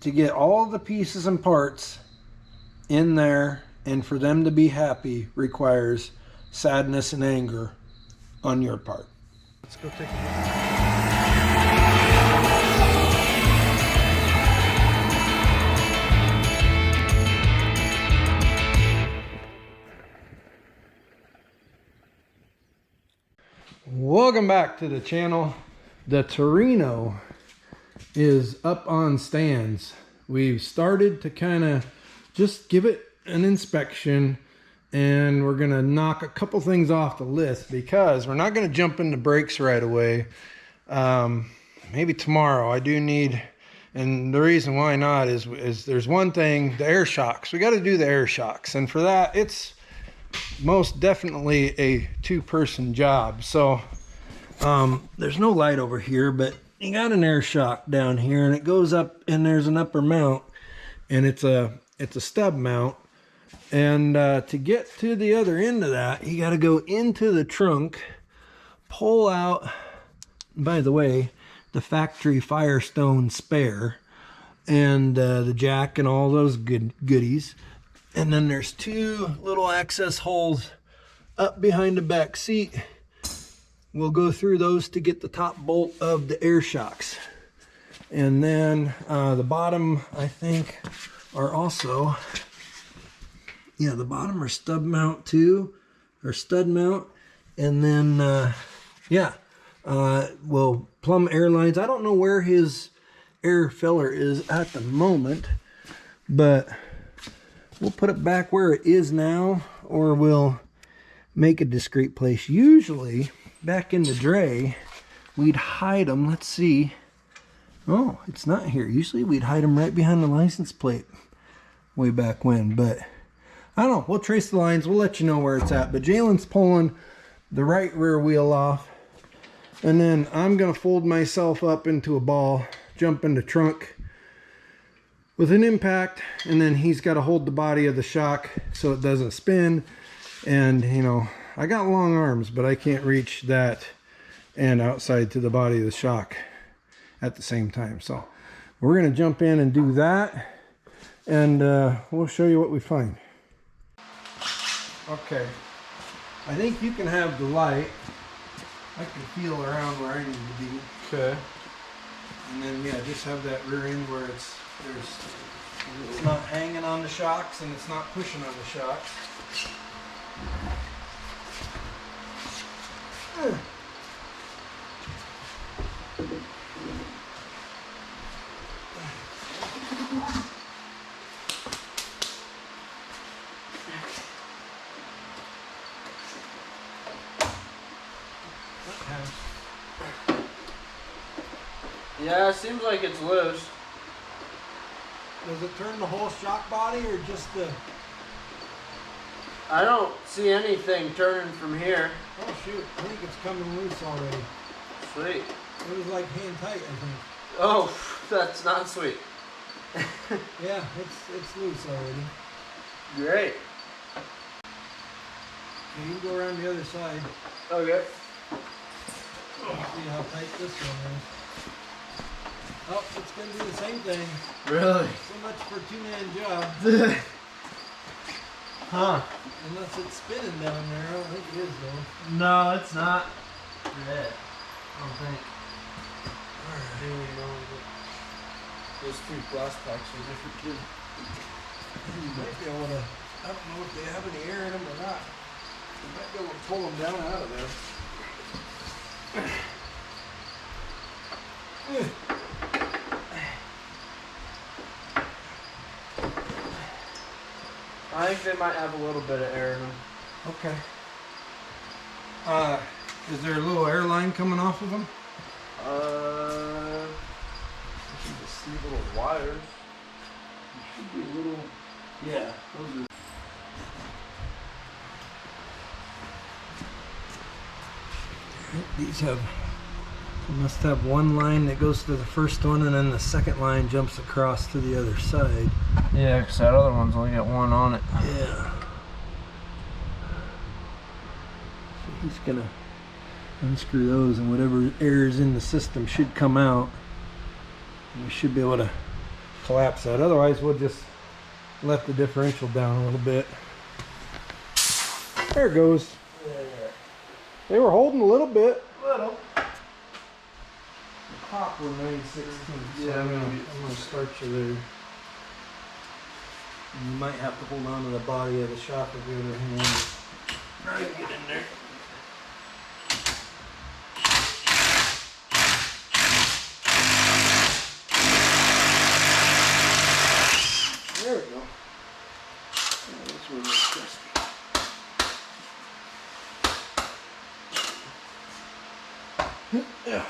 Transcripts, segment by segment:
to get all the pieces and parts in there and for them to be happy requires sadness and anger on your part. Let's go take a look. Welcome back to the channel. The Torino is up on stands. We've started to kind of just give it an inspection, and we're gonna knock a couple things off the list because we're not gonna jump into brakes right away. Maybe tomorrow. I do need, and the reason why not is there's one thing, the air shocks. We got to do the air shocks, and for that it's most definitely a two-person job. So there's no light over here, but you got an air shock down here, and it goes up, and there's an upper mount, and it's a stub mount. And to get to the other end of that, you got to go into the trunk, pull out, by the way, the factory Firestone spare, and the jack and all those goodies. And then there's two little access holes up behind the back seat. We'll go through those to get the top bolt of the air shocks. And then the bottom, I think, are also, yeah, the bottom are stub mount too, or stud mount. And then, yeah, well, Plum Airlines, I don't know where his air filler is at the moment, but we'll put it back where it is now, or we'll make a discreet place. Usually, back in the dray, we'd hide them. Let's see. Oh, it's not here. Usually we'd hide them right behind the license plate way back when, but I don't know. We'll trace the lines. We'll let you know where it's at. But Jalen's pulling the right rear wheel off, and then I'm going to fold myself up into a ball, jump in the trunk with an impact, and then he's got to hold the body of the shock so it doesn't spin. And you know, I got long arms, but I can't reach that and outside to the body of the shock at the same time. So we're going to jump in and do that, and we'll show you what we find. Okay, I think you can have the light. I can feel around where I need to be. Okay. And then, yeah, just have that rear end where it's not hanging on the shocks and it's not pushing on the shocks. Yeah, it seems like it's loose. Does it turn the whole shock body or just the... I don't see anything turning from here. Oh shoot, I think it's coming loose already. Sweet. It was like hand tight, I think. Oh, that's not sweet. Yeah, it's loose already. Great. Okay, you can go around the other side. Okay. See how tight this one is. Oh, it's going to do the same thing. Really? So much for a two-man job. Huh. Unless it's spinning down there. I don't think it is, though. No, it's not. Yeah, I don't think. Alright, here we go. Those three glass packs are different, too. You might be able to... I don't know if they have any air in them or not. You might be able to pull them down out of there. I think they might have a little bit of air in them. Okay. Is there a little air line coming off of them? You can just see little wires. There should be a little... Yeah, those are... These have... You must have one line that goes to the first one, and then the second line jumps across to the other side. Yeah, because that other one's only got one on it. Yeah. So he's gonna unscrew those, and whatever air is in the system should come out. And we should be able to collapse that. Otherwise we'll just let the differential down a little bit. There it goes. They were holding a little bit. Little. The top were 9/16. Yeah, I'm gonna start you there. You might have to hold on to the body of the shock with the other hand. Try to get in there. There we go. Oh, that's really crusty. Yeah.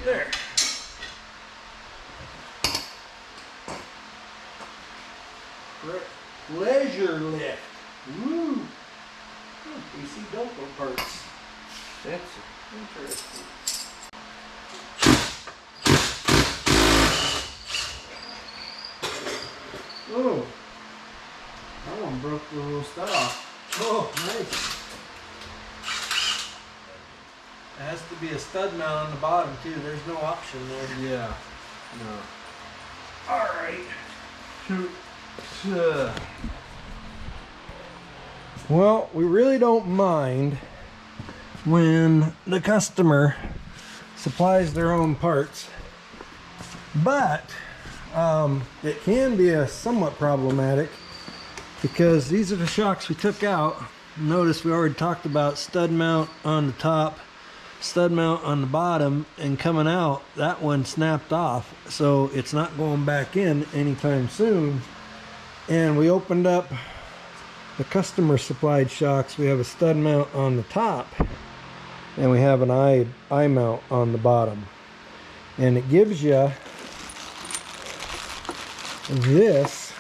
There. Pleasure lift. Woo! AC Delco parts. That's interesting. Oh, that one broke the little stud off. Oh, nice. It has to be a stud mount on the bottom too. There's no option there. Yeah. No. All right. Shoot. Well, we really don't mind when the customer supplies their own parts, but it can be a somewhat problematic because these are the shocks we took out. Notice we already talked about stud mount on the top, stud mount on the bottom, and coming out that one snapped off, so it's not going back in anytime soon. And we opened up the customer supplied shocks. We have a stud mount on the top and we have an eye mount on the bottom, and it gives you this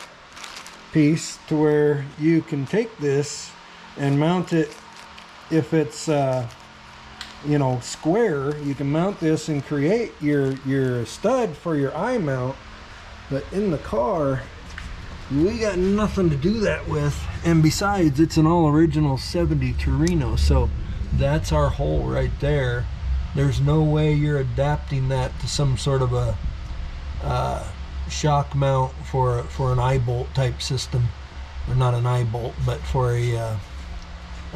piece to where you can take this and mount it. If it's you know, square, you can mount this and create your stud for your eye mount. But in the car we got nothing to do that with, and besides it's an all original 70 Torino, so that's our hole right there. There's no way you're adapting that to some sort of a shock mount for an eye bolt type system, or not an eye bolt, but for a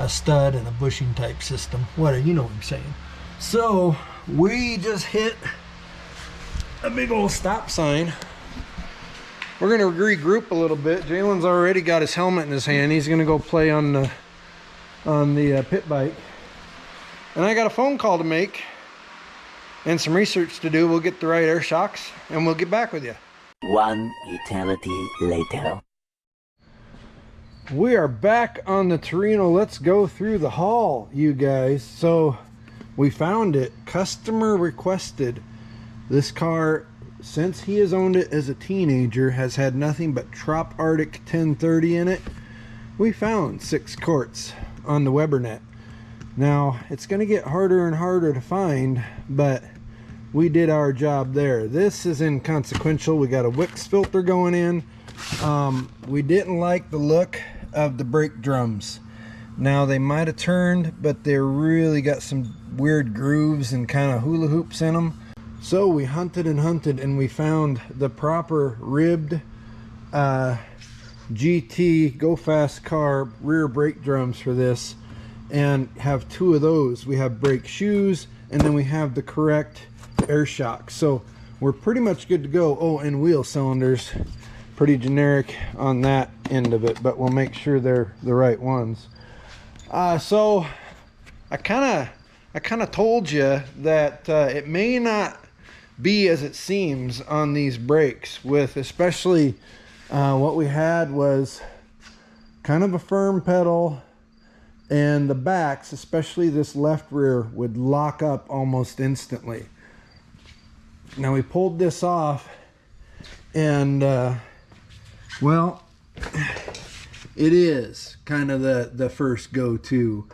stud and a bushing type system. What, you know what I'm saying. So we just hit a big old stop sign. We're gonna regroup a little bit. Jalen's already got his helmet in his hand. He's gonna go play on the pit bike. And I got a phone call to make and some research to do. We'll get the right air shocks and we'll get back with you. One eternity later. We are back on the Torino. Let's go through the haul, you guys. So we found it. Customer requested. This car, since he has owned it as a teenager, has had nothing but Trop Arctic 1030 in it. We found 6 quarts on the Webernet. Now it's going to get harder and harder to find, but we did our job there. This is inconsequential. We got a Wix filter going in. We didn't like the look of the brake drums. Now they might have turned, but they really got some weird grooves and kind of hula hoops in them. So we hunted and hunted, and we found the proper ribbed GT Go Fast Car rear brake drums for this, and have 2 of those. We have brake shoes, and then we have the correct air shock. So we're pretty much good to go. Oh, and wheel cylinders, pretty generic on that end of it, but we'll make sure they're the right ones. So I kind of told you that it may not be as it seems on these brakes, with especially what we had was kind of a firm pedal, and the backs, especially this left rear, would lock up almost instantly. Now we pulled this off, and well, it is kind of the first go-to.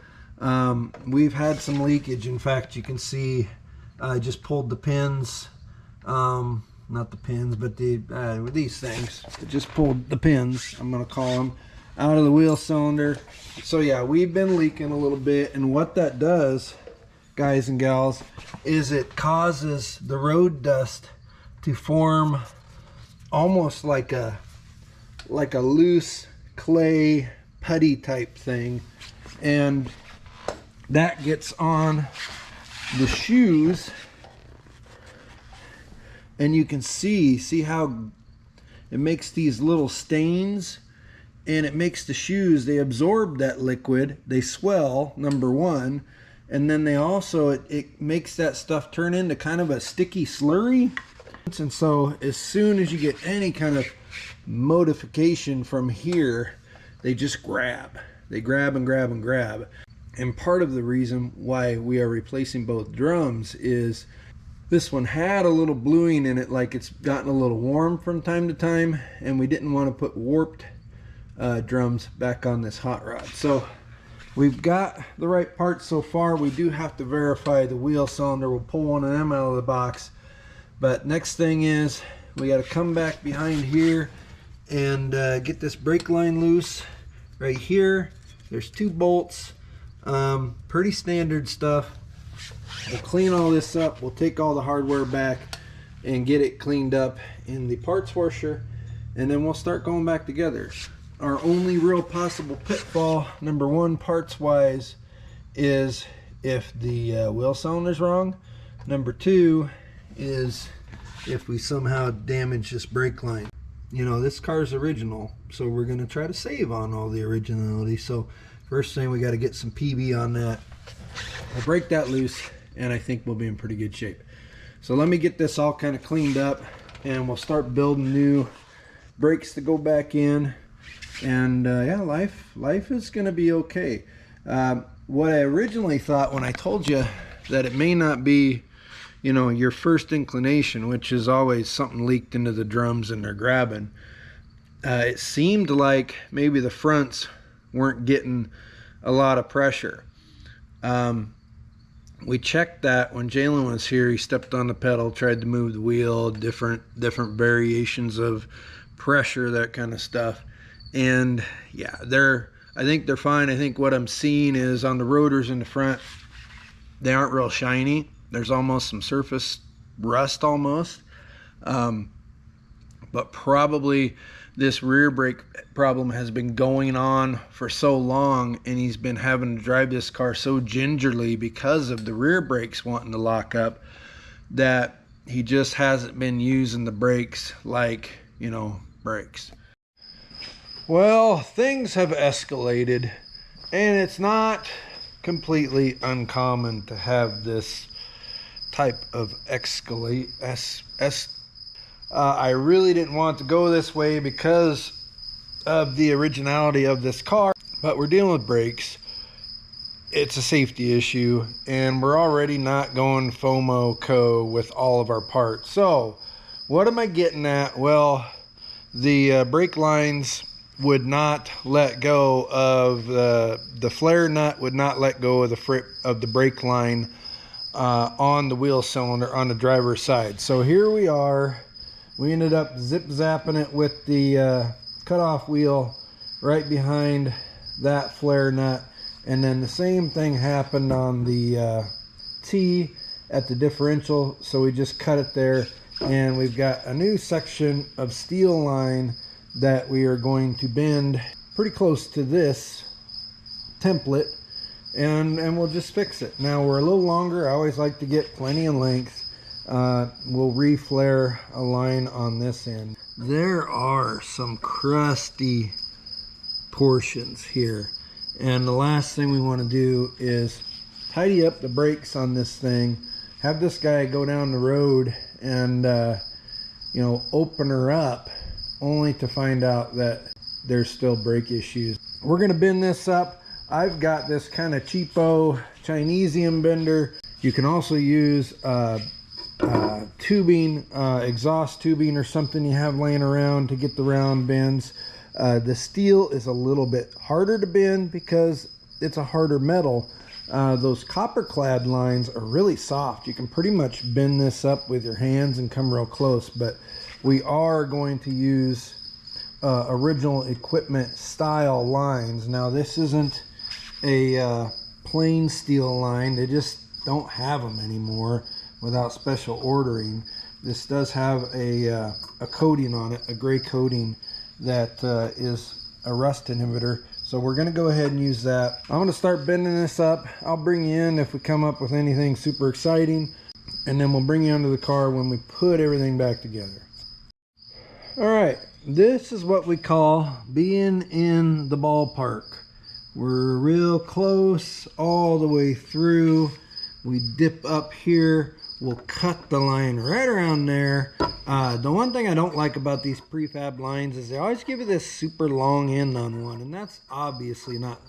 We've had some leakage. In fact, you can see I just pulled the pins, not the pins, but these things. I just pulled the pins, I'm gonna call them, out of the wheel cylinder. So yeah, we've been leaking a little bit, and what that does, guys and gals, is it causes the road dust to form almost like a loose clay putty type thing, and that gets on the shoes, and you can see how it makes these little stains, and it makes the shoes, they absorb that liquid, they swell, number one, and then they also, it makes that stuff turn into kind of a sticky slurry. And so as soon as you get any kind of modification from here, they just grab. They grab and grab and grab. And part of the reason why we are replacing both drums is this one had a little bluing in it, like it's gotten a little warm from time to time, and we didn't want to put warped drums back on this hot rod. So we've got the right parts so far. We do have to verify the wheel cylinder. We'll pull one of them out of the box. But next thing is we got to come back behind here and get this brake line loose right here. There's 2 bolts, pretty standard stuff. We'll clean all this up. We'll take all the hardware back and get it cleaned up in the parts washer, and then we'll start going back together. Our only real possible pitfall, number one, parts wise, is if the wheel cylinder's wrong. Number two is if we somehow damage this brake line. You know, this car's original, so we're going to try to save on all the originality. So first thing, we got to get some PB on that. We'll break that loose, and I think we'll be in pretty good shape. So let me get this all kind of cleaned up, and we'll start building new brakes to go back in. And yeah, life is going to be okay. What I originally thought when I told you that it may not be, you know, your first inclination, which is always something leaked into the drums and they're grabbing, it seemed like maybe the fronts weren't getting a lot of pressure. We checked that when Jalen was here. He stepped on the pedal, tried to move the wheel, different variations of pressure, that kind of stuff. And yeah, I think they're fine. I think what I'm seeing is on the rotors in the front, they aren't real shiny. There's almost some surface rust almost. But probably this rear brake problem has been going on for so long, and he's been having to drive this car so gingerly because of the rear brakes wanting to lock up, that he just hasn't been using the brakes like, you know, brakes. Well, things have escalated, and it's not completely uncommon to have this type of escalate. I really didn't want to go this way because of the originality of this car, but we're dealing with brakes. It's a safety issue, and we're already not going FOMO co with all of our parts. So what am I getting at? Well, the brake lines would not let go of the flare nut, would not let go of the brake line on the wheel cylinder on the driver's side. So here we are. We ended up zip zapping it with the cutoff wheel right behind that flare nut, and then the same thing happened on the T at the differential. So we just cut it there, and we've got a new section of steel line that we are going to bend pretty close to this template, and we'll just fix it. Now we're a little longer. I always like to get plenty of length. We'll reflare a line on this end. There are some crusty portions here, and the last thing we want to do is tidy up the brakes on this thing, have this guy go down the road and you know, open her up, only to find out that there's still brake issues. We're gonna bend this up. I've got this kind of cheapo Chinesium bender. You can also use tubing, exhaust tubing or something you have laying around to get the round bends. The steel is a little bit harder to bend because it's a harder metal, Those copper clad lines are really soft. You can pretty much bend this up with your hands and come real close, but we are going to use original equipment style lines. Now this isn't a plain steel line. They just don't have them anymore without special ordering. This does have a coating on it, a gray coating that is a rust inhibitor. So we're going to go ahead and use that. I'm going to start bending this up. I'll bring you in if we come up with anything super exciting, and then we'll bring you under the car when we put everything back together. All right, this is what we call being in the ballpark. We're real close all the way through. We dip up here. We'll cut the line right around there. The one thing I don't like about these prefab lines is they always give you this super long end on one, and that's obviously not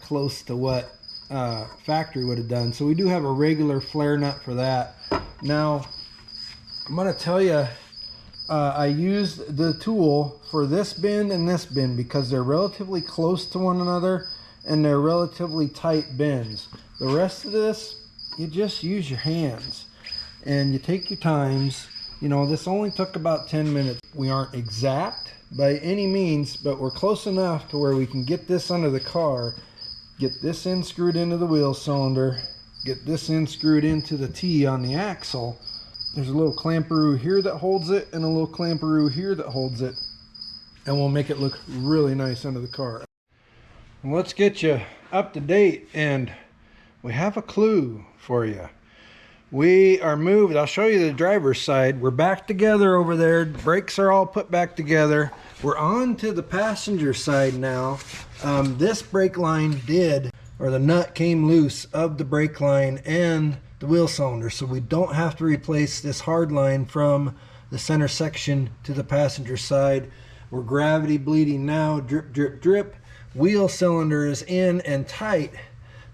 close to what factory would have done. So we do have a regular flare nut for that. Now, I'm going to tell you, I used the tool for this bend and this bend because they're relatively close to one another and they're relatively tight bends. The rest of this, you just use your hands and you take your times. You know, this only took about 10 minutes. We aren't exact by any means, but we're close enough to where we can get this under the car, get this end screwed into the wheel cylinder, get this end screwed into the T on the axle. There's a little clamperoo here that holds it and a little clamperoo here that holds it, and we'll make it look really nice under the car. Let's get you up to date, and we have a clue for you. We are moved. I'll show you the driver's side. We're back together over there. Brakes are all put back together. We're on to the passenger side now. This brake line the nut came loose of the brake line and the wheel cylinder, so we don't have to replace this hard line from the center section to the passenger side. We're gravity bleeding now, drip, drip, drip. Wheel cylinder is in and tight,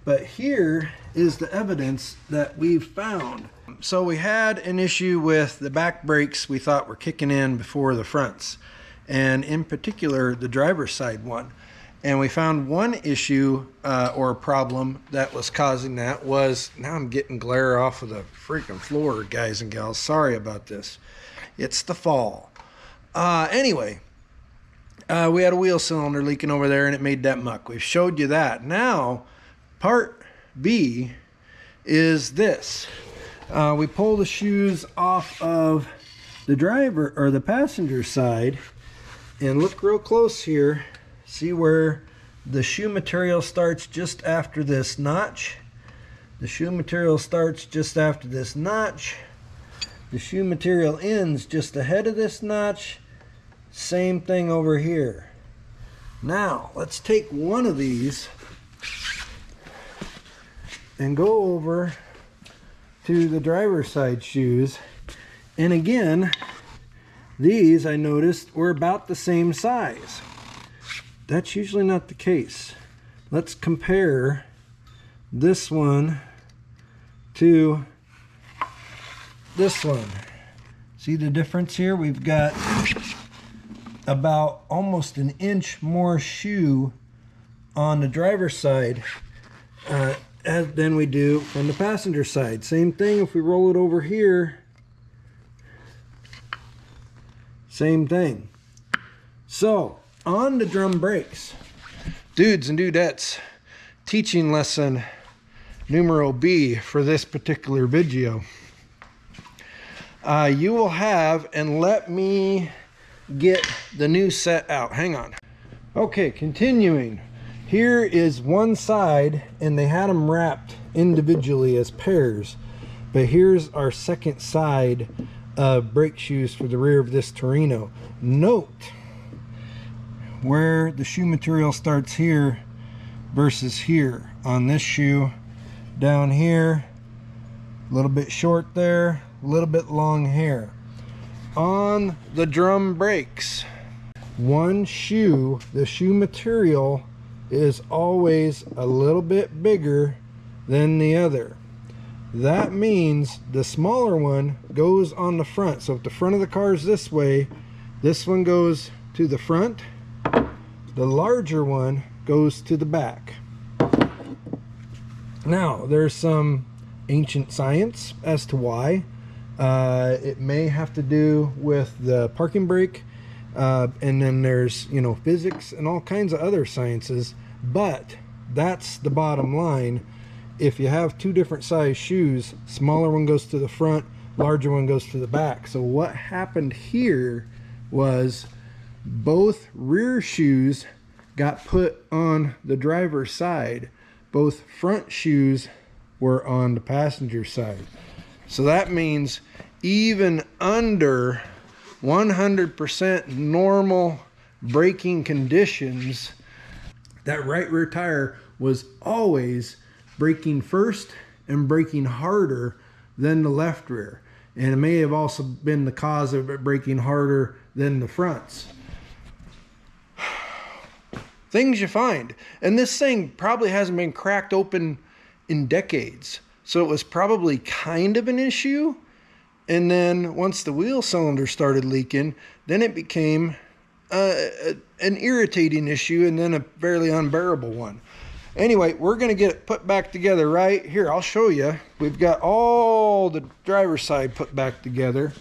but here is the evidence that we've found. So we had an issue with the back brakes we thought were kicking in before the fronts, and in particular the driver's side one. And we found one issue or problem that was causing that was, now I'm getting glare off of the freaking floor, guys and gals. Sorry about this. It's the fall. Anyway, we had a wheel cylinder leaking over there and it made that muck. We've showed you that. Now, part B is this. We pull the shoes off of the driver or the passenger side and look real close here. See where the shoe material starts just after this notch. The shoe material starts just after this notch. The shoe material ends just ahead of this notch. Same thing over here. Now, let's take one of these and go over to the driver's side shoes. And again, these I noticed were about the same size. That's usually not the case. Let's compare this one to this one. See the difference here? We've got about almost an inch more shoe on the driver's side than we do from the passenger side. Same thing if we roll it over here. Same thing. So, on the drum brakes, dudes and dudettes, teaching lesson numero B for this particular video. You will have, and let me get the new set out. Hang on. Okay, continuing. Here is one side, and they had them wrapped individually as pairs. But here's our second side of brake shoes for the rear of this Torino. Note where the shoe material starts here versus here on this shoe. Down here, a little bit short there, a little bit long here. On the drum brakes, one shoe, the shoe material is always a little bit bigger than the other. That means the smaller one goes on the front. So if the front of the car is this way, this one goes to the front. The larger one goes to the back. Now, there's some ancient science as to why. It may have to do with the parking brake, and then there's, you know, physics and all kinds of other sciences, but that's the bottom line. If you have two different size shoes, smaller one goes to the front, larger one goes to the back. So what happened here was both rear shoes got put on the driver's side. Both front shoes were on the passenger side. So that means even under 100% normal braking conditions, that right rear tire was always braking first and braking harder than the left rear. And it may have also been the cause of it braking harder than the fronts. Things you find. And this thing probably hasn't been cracked open in decades. So it was probably kind of an issue. And then once the wheel cylinder started leaking, then it became an irritating issue, and then a fairly unbearable one. Anyway, we're going to get it put back together right here. I'll show you. We've got all the driver's side put back together.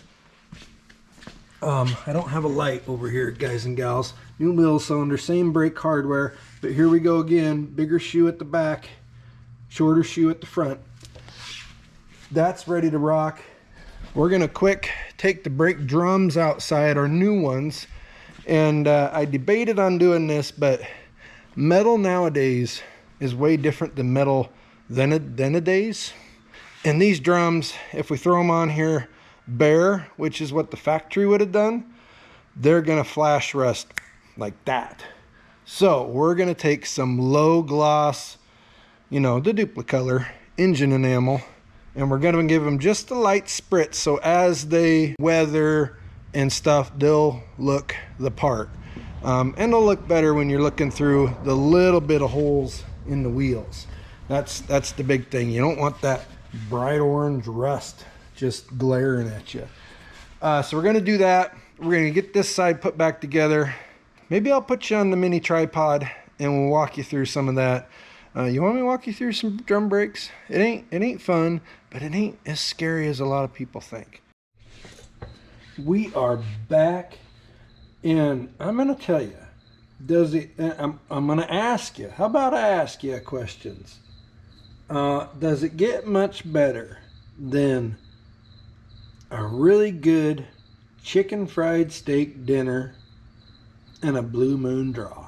I don't have a light over here, guys and gals. New wheel cylinder, same brake hardware, but here we go again. Bigger shoe at the back, shorter shoe at the front. That's ready to rock. We're gonna quick take the brake drums outside, our new ones, and I debated on doing this, but metal nowadays is way different than metal then a days. And these drums, if we throw them on here bare, which is what the factory would have done, they're gonna flash rust like that. So we're gonna take some low gloss, you know, the Duplicolor engine enamel, and we're gonna give them just a light spritz, so as they weather and stuff, they'll look the part. And they'll look better when you're looking through the little bit of holes in the wheels. That's the big thing. You don't want that bright orange rust just glaring at you. So we're gonna do that. We're gonna get this side put back together. Maybe I'll put you on the mini tripod and we'll walk you through some of that. You want me to walk you through some drum brakes? It ain't fun, but it ain't as scary as a lot of people think. We are back, and I'm gonna tell you, I'm gonna ask you, how about I ask you questions? Does it get much better than a really good chicken fried steak dinner and a Blue Moon draw?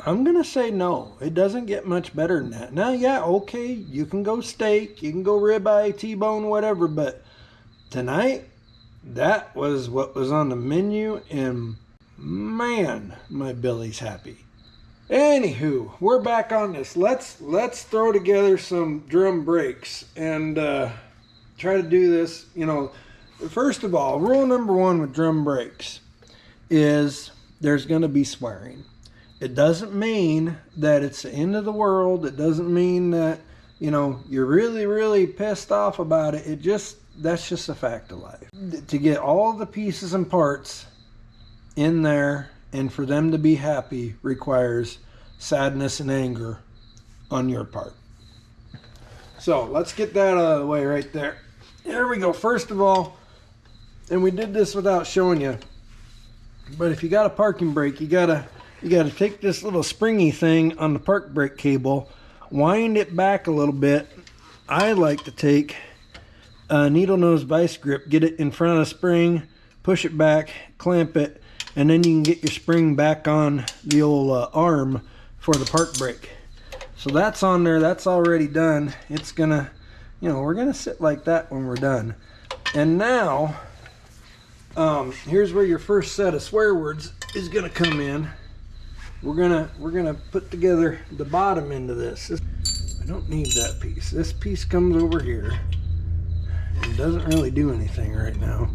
I'm gonna say no. It doesn't get much better than that. Now, yeah, okay, you can go steak, you can go ribeye, T-bone, whatever, but tonight, that was what was on the menu, and man, my belly's happy. Anywho, we're back on this. Let's throw together some drum brakes and try to do this. You know, first of all, rule number one with drum brakes is there's going to be swearing. It doesn't mean that it's the end of the world. It doesn't mean that, you know, you're really, really pissed off about it. That's just a fact of life. To get all the pieces and parts in there and for them to be happy requires sadness and anger on your part. So let's get that out of the way right there. There we go. First of all, and we did this without showing you, but if you got a parking brake, you gotta take this little springy thing on the park brake cable, wind it back a little bit. I like to take a needle nose vice grip, get it in front of the spring, push it back, clamp it, and then you can get your spring back on the old arm for the park brake. So that's on there, that's already done. It's gonna, you know, we're gonna sit like that when we're done. And now, here's where your first set of swear words is gonna come in. We're gonna put together the bottom end of this. I don't need that piece. This piece comes over here. It doesn't really do anything right now.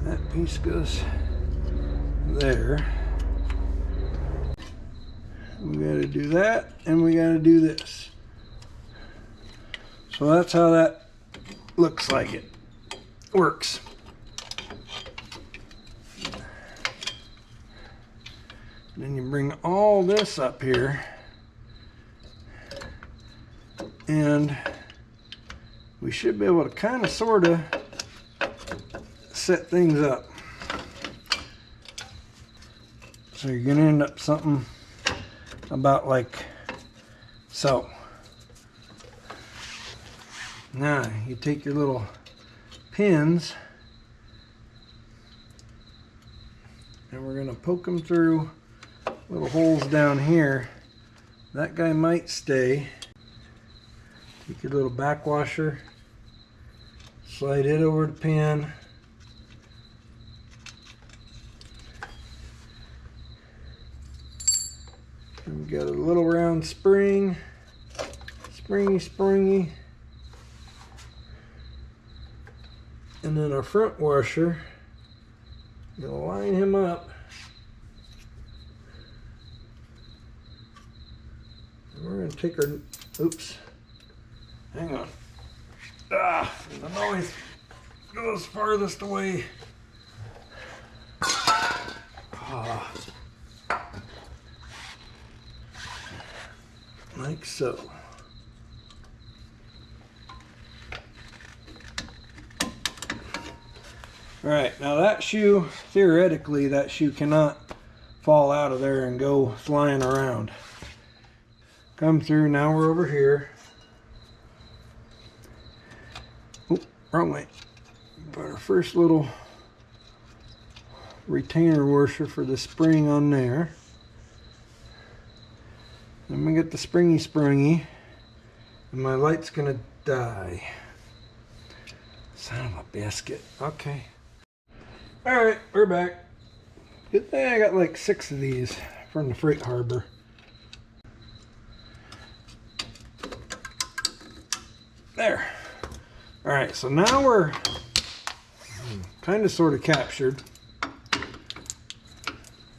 That piece goes there. We gotta do that, and we gotta do this. So that's how that looks like it works. Then you bring all this up here, and we should be able to kind of sort of set things up. So you're going to end up something about like so. Now you take your little pins and we're going to poke them through little holes down here. That guy might stay. Take your little backwasher, slide it over the pin. And we got a little round spring, springy. And then our front washer, you'll line him up. And we're going to take our, oops, hang on. The noise goes farthest away. Like so. All right, now that shoe, theoretically, that shoe cannot fall out of there and go flying around. Come through, now we're over here. Oh, wrong way. Put our first little retainer washer for the spring on there. Then we get the springy, and my light's gonna die. Son of a biscuit. Okay. All right, we're back. Good thing I got like 6 of these from the freight harbor. There. All right, so now we're kind of sort of captured.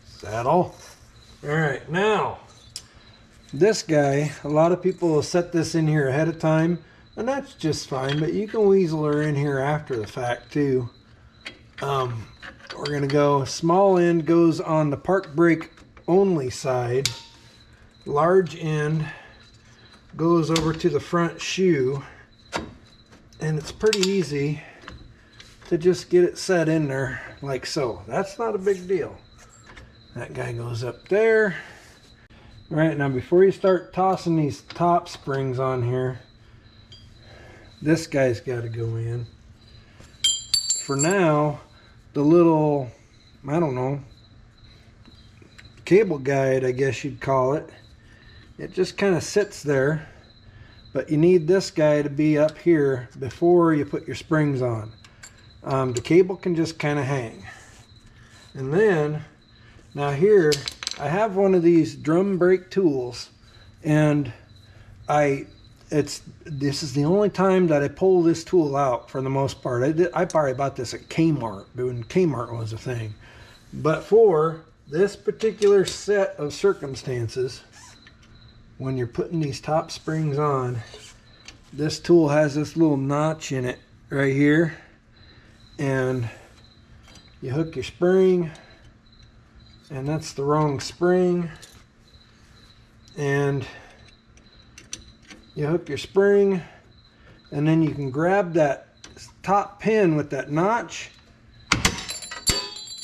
Saddle. All right, now this guy, a lot of people will set this in here ahead of time, and that's just fine, but you can weasel her in here after the fact too. We're gonna go, small end goes on the park brake only side, large end goes over to the front shoe, and it's pretty easy to just get it set in there like so. That's not a big deal. That guy goes up there. All right, now before you start tossing these top springs on here, this guy's got to go in. For now, the little, I don't know, cable guide, I guess you'd call it, it just kind of sits there, but you need this guy to be up here before you put your springs on. The cable can just kind of hang. And then, now here, I have one of these drum brake tools, and this is the only time that I pull this tool out for the most part. I probably bought this at Kmart when Kmart was a thing. But for this particular set of circumstances, when you're putting these top springs on, this tool has this little notch in it right here, and you hook your spring, and that's the wrong spring, and you hook your spring, and then you can grab that top pin with that notch,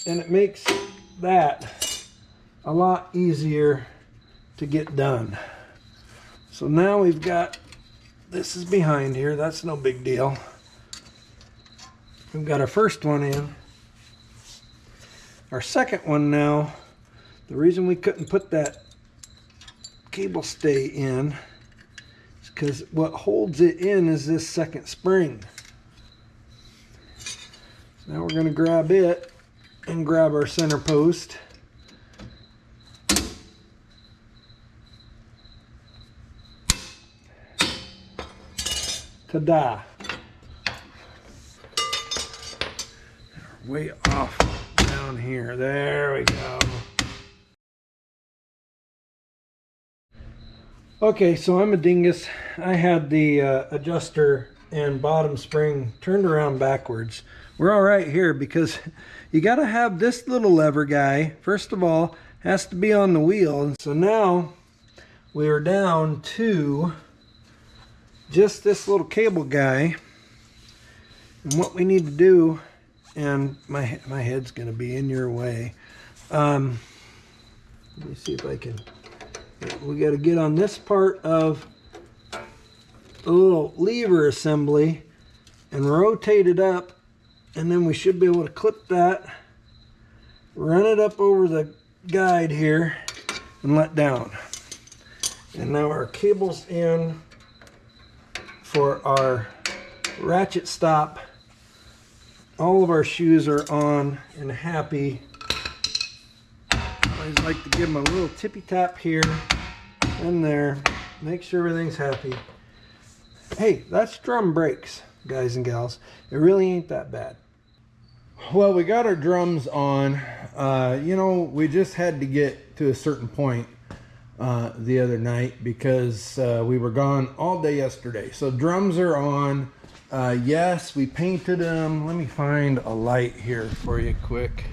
and it makes that a lot easier to get done. So now we've got, this is behind here, that's no big deal. We've got our first one in. Our second one now, the reason we couldn't put that cable stay in is because what holds it in is this second spring. So now we're going to grab it and grab our center post. Ta-da! Way off down here. There we go. Okay, so I'm a dingus. I had the adjuster and bottom spring turned around backwards. We're all right here because you got to have this little lever guy, first of all, has to be on the wheel. And so now we are down to just this little cable guy. And what we need to do, and my head's going to be in your way. Let me see if I can. We got to get on this part of a little lever assembly and rotate it up, and then we should be able to clip that, run it up over the guide here, and let down. And now our cable's in for our ratchet stop. All of our shoes are on and happy. I always like to give them a little tippy tap here and there. Make sure everything's happy. Hey, that's drum brakes, guys and gals. It really ain't that bad. Well, we got our drums on. You know, we just had to get to a certain point the other night because we were gone all day yesterday. So drums are on. Yes, we painted them. Let me find a light here for you quick.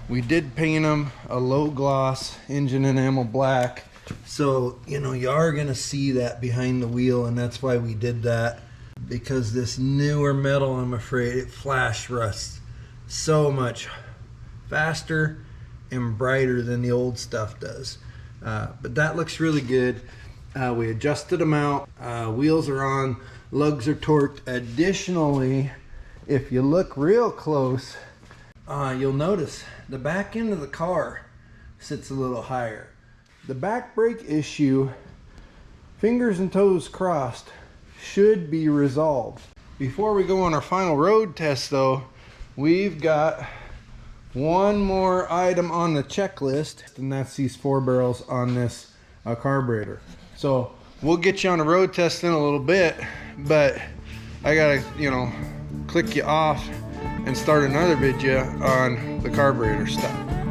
We did paint them a low gloss engine enamel black. So, you know, you are going to see that behind the wheel, and that's why we did that. Because this newer metal, I'm afraid, it flash rusts so much faster and brighter than the old stuff does. But that looks really good. We adjusted them out. Wheels are on, lugs are torqued. Additionally, if you look real close, you'll notice the back end of the car sits a little higher. The back brake issue, fingers and toes crossed, should be resolved. Before we go on our final road test though, we've got one more item on the checklist, and that's these 4 barrels on this carburetor. So we'll get you on a road test in a little bit, but I gotta, you know, click you off and start another video on the carburetor stuff.